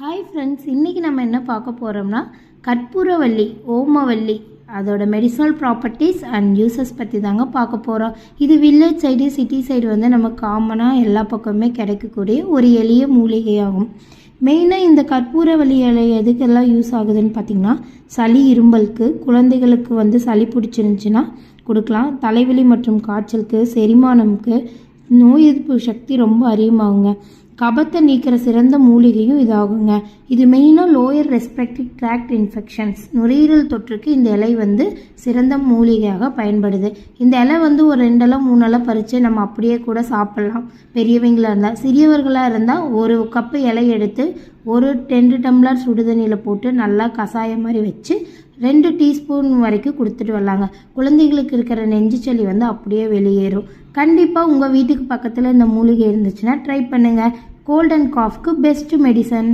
Hi friends, இன்றைக்கி நம்ம என்ன பார்க்க போகிறோம்னா கற்பூரவள்ளி, ஓமவல்லி அதோட மெடிசனல் ப்ராப்பர்ட்டிஸ் அண்ட் யூசஸ் பற்றி தாங்க பார்க்க போகிறோம். இது வில்லேஜ் சைடு, சிட்டி சைடு வந்து நம்ம காமனாக எல்லா பக்கமே கிடைக்கக்கூடிய ஒரு எளிய மூலிகையாகும். மெயினாக இந்த கற்பூரவள்ளி இலை எதுக்கெல்லாம் யூஸ் ஆகுதுன்னு பார்த்திங்கன்னா, சளி இரும்பலுக்கு, குழந்தைகளுக்கு வந்து சளி பிடிச்சிருந்துச்சின்னா கொடுக்கலாம். தலைவலி மற்றும் காய்ச்சலுக்கு, செரிமானம்க்கு, நோய் எதிர்ப்பு சக்தி ரொம்ப அதிகமாகுங்க. கபத்தை நீக்கிற சிறந்த மூலிகையும் இதாகுங்க. இது மெயினாக லோயர் ரெஸ்பிரேட்டரி ட்ராக்ட் இன்ஃபெக்ஷன்ஸ், நுரையீரல் தொற்றுக்கு இந்த இலை வந்து சிறந்த மூலிகையாக பயன்படுது. இந்த இலை வந்து ஒரு 2 இலை 3 இலை பறித்து நம்ம அப்படியே கூட சாப்பிட்லாம். பெரியவங்களாக இருந்தால், சிறியவர்களாக இருந்தால் 1 கப்பு இலை எடுத்து ஒரு 2 டம்ளர் சுடுதண்ணியில் போட்டு நல்லா கஷாயம் மாதிரி வச்சு 2 டீஸ்பூன் வரைக்கும் கொடுத்துட்டு வரலாங்க. குழந்தைகளுக்கு இருக்கிற நெஞ்சு சளி வந்து அப்படியே வெளியேறும். கண்டிப்பாக உங்கள் வீட்டுக்கு பக்கத்தில் இந்த மூலிகை இருந்துச்சுன்னா ட்ரை பண்ணுங்கள். கோல்ட் அண்ட் காஃப்க்கு பெஸ்ட் மெடிசன்.